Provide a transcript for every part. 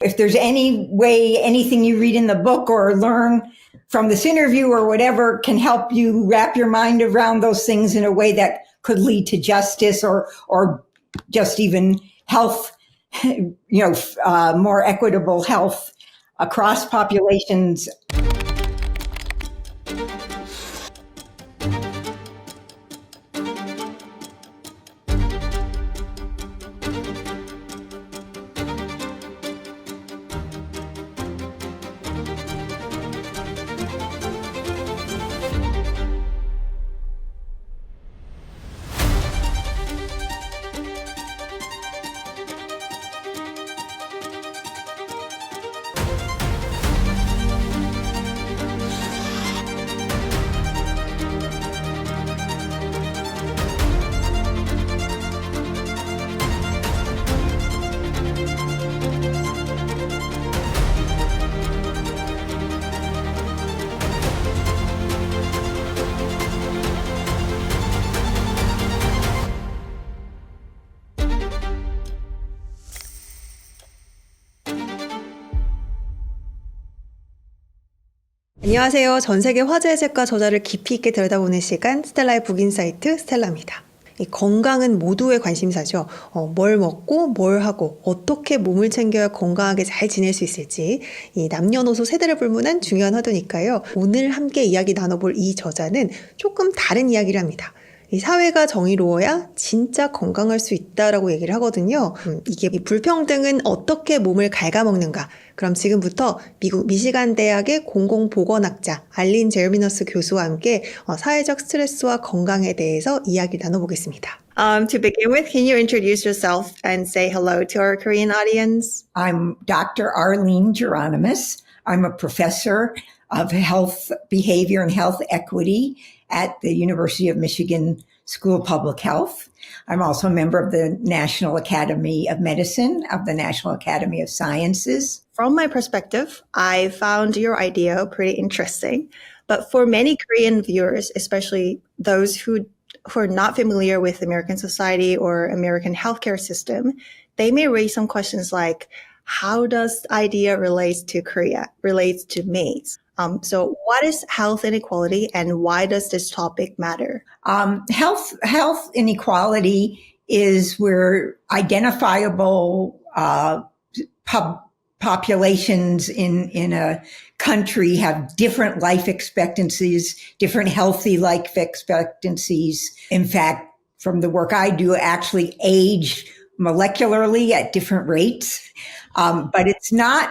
If there's any way, anything you read in the book or learn from this interview or whatever can help you wrap your mind around those things in a way that could lead to justice or just even health, more equitable health across populations. 안녕하세요. 전 세계 화제의 책과 저자를 깊이 있게 들여다보는 시간, 스텔라의 북인사이트 스텔라입니다. 이 건강은 모두의 관심사죠. 뭘 먹고 뭘 하고 어떻게 몸을 챙겨야 건강하게 잘 지낼 수 있을지 이 남녀노소 세대를 불문한 중요한 화두니까요. 오늘 함께 이야기 나눠볼 이 저자는 조금 다른 이야기를 합니다. 이 사회가 정의로워야 진짜 건강할 수 있다라고 얘기를 하거든요. 이게 이 불평등은 어떻게 몸을 갉아먹는가? 그럼 지금부터 미국 미시간 대학의 공공보건학자 알린 제르미너스 교수와 함께 사회적 스트레스와 건강에 대해서 이야기 나눠보겠습니다. To begin with, can you introduce yourself and say hello to our Korean audience? I'm Dr. Arlene Geronimus. I'm a professor of health behavior and health equity at the University of Michigan School of Public Health. I'm also a member of the National Academy of Medicine, of the National Academy of Sciences. From my perspective, I found your idea pretty interesting. But for many Korean viewers, especially those who are not familiar with American society or American healthcare system, they may raise some questions like, how does the idea relates to Korea, relates to me? So what is health inequality and why does this topic matter? Health inequality is where identifiable populations in a country have different life expectancies, different healthy life expectancies. In fact, from the work I do, actually age molecularly at different rates. But it's not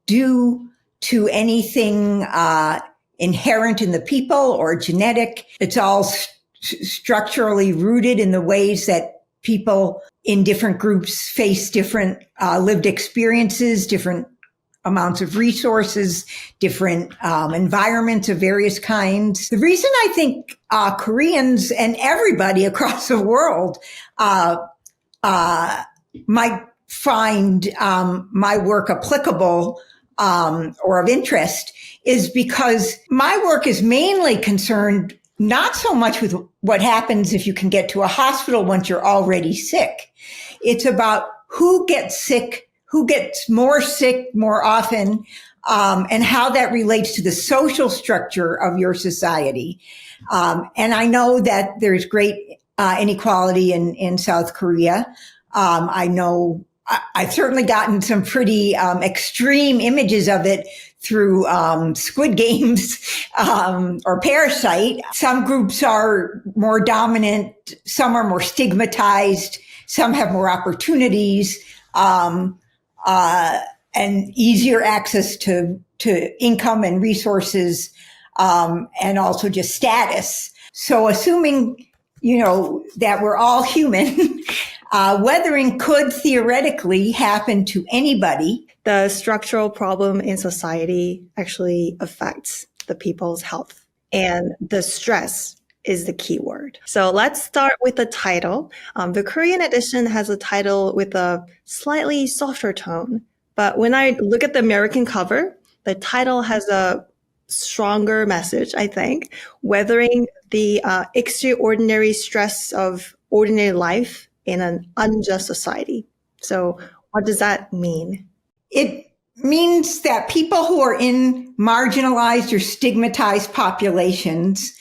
due to anything inherent in the people or genetic. It's all structurally rooted in the ways that people in different groups face different lived experiences, different amounts of resources, different environments of various kinds. The reason I think Koreans and everybody across the world might find my work applicable or of interest is because my work is mainly concerned not so much with what happens if you can get to a hospital once you're already sick. It's about who gets sick, who gets more sick more often, and how that relates to the social structure of your society. And I know that there's great inequality in South Korea. I know I've certainly gotten some pretty extreme images of it through Squid Games or Parasite. Some groups are more dominant, some are more stigmatized, some have more opportunities and easier access to income and resources and also just status. So assuming, that we're all human, weathering could theoretically happen to anybody. The structural problem in society actually affects the people's health, and the stress is the key word. So let's start with the title. The Korean edition has a title with a slightly softer tone, but when I look at the American cover, the title has a stronger message, I think, weathering the extraordinary stress of ordinary life in an unjust society. So what does that mean? It means that people who are in marginalized or stigmatized populations,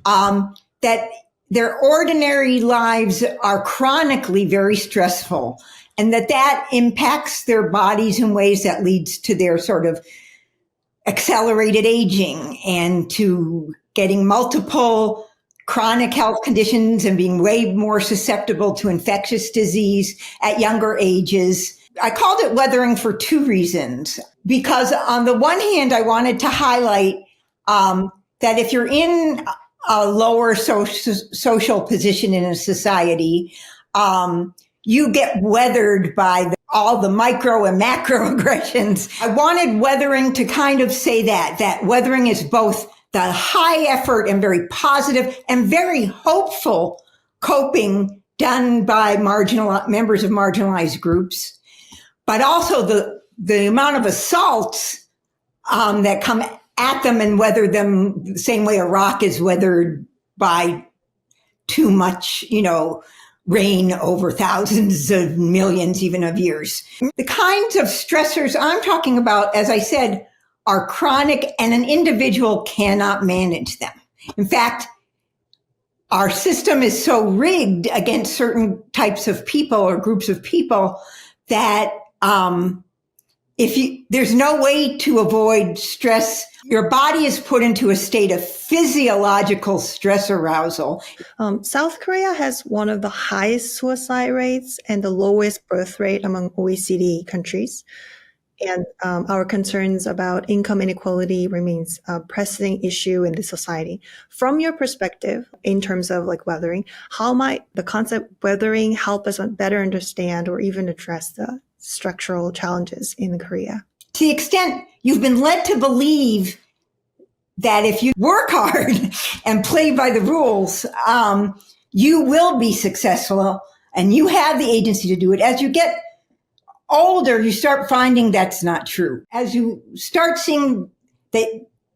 that their ordinary lives are chronically very stressful, and that impacts their bodies in ways that leads to their sort of accelerated aging and to getting multiple chronic health conditions and being way more susceptible to infectious disease at younger ages. I called it weathering for two reasons. Because on the one hand, I wanted to highlight that if you're in a lower social position in a society, you get weathered by all the micro and macro aggressions. I wanted weathering to kind of say that weathering is both the high effort and very positive and very hopeful coping done by members of marginalized groups, but also the amount of assaults that come at them and weather them the same way a rock is weathered by too much, rain over thousands of millions, even of years. The kinds of stressors I'm talking about, as I said, are chronic and an individual cannot manage them. In fact, our system is so rigged against certain types of people or groups of people that there's no way to avoid stress. Your body is put into a state of physiological stress arousal. South Korea has one of the highest suicide rates and the lowest birth rate among OECD countries. And our concerns about income inequality remains a pressing issue in the society. From your perspective, in terms of weathering, how might the concept weathering help us better understand or even address the structural challenges in Korea? To the extent you've been led to believe that if you work hard and play by the rules, you will be successful and you have the agency to do it. As you get older, you start finding that's not true. As you start seeing that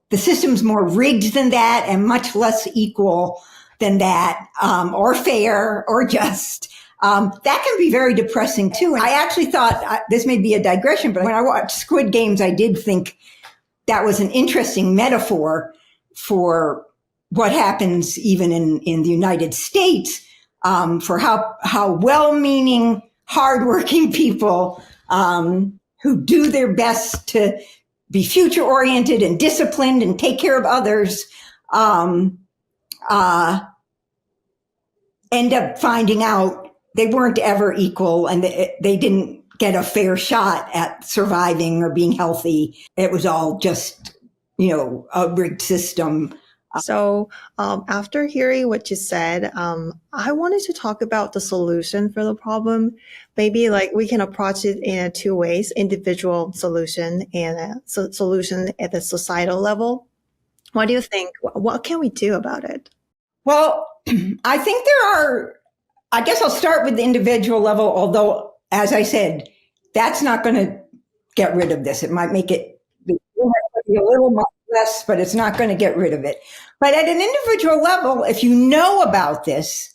the system's more rigged than that and much less equal than that, or fair or just, that can be very depressing too. I actually thought, this may be a digression, but when I watched Squid Games, I did think that was an interesting metaphor for what happens even in the United States, for how well-meaning, hardworking people who do their best to be future-oriented and disciplined and take care of others end up finding out they weren't ever equal and they didn't get a fair shot at surviving or being healthy. It was all just, a rigged system. So after hearing what you said, I wanted to talk about the solution for the problem. Maybe we can approach it in two ways: individual solution and a solution at the societal level. What do you think? What can we do about it? Well, I think I guess I'll start with the individual level, although, as I said, that's not going to get rid of this. It might make it be a little less, but it's not going to get rid of it. But at an individual level, if you know about this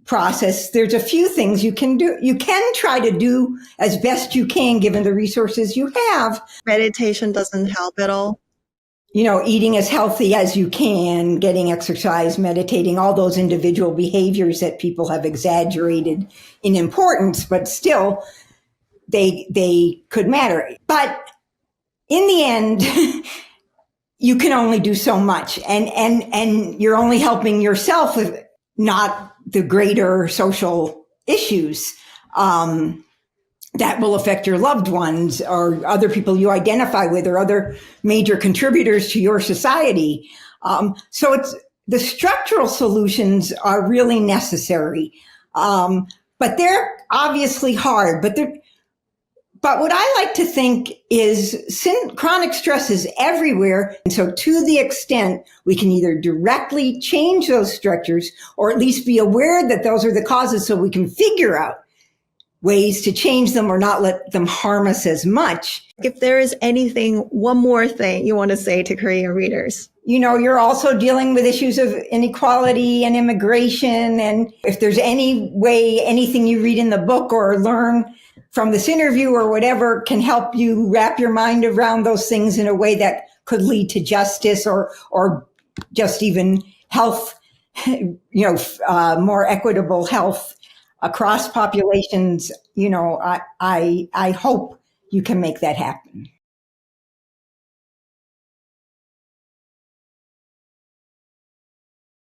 process, there's a few things you can do. You can try to do as best you can, given the resources you have. Meditation doesn't help at all. Eating as healthy as you can, getting exercise, meditating, all those individual behaviors that people have exaggerated in importance, but still they could matter. But in the end, you can only do so much, and you're only helping yourself with not the greater social issues that will affect your loved ones or other people you identify with or other major contributors to your society. So the structural solutions are really necessary, but they're obviously hard. But what I like to think is chronic stress is everywhere. And so to the extent we can either directly change those structures or at least be aware that those are the causes so we can figure out ways to change them or not let them harm us as much. If there is one more thing you want to say to Korean readers. You're also dealing with issues of inequality and immigration. And if there's anything you read in the book or learn from this interview or whatever can help you wrap your mind around those things in a way that could lead to justice or just even health, more equitable health across populations, I hope you can make that happen.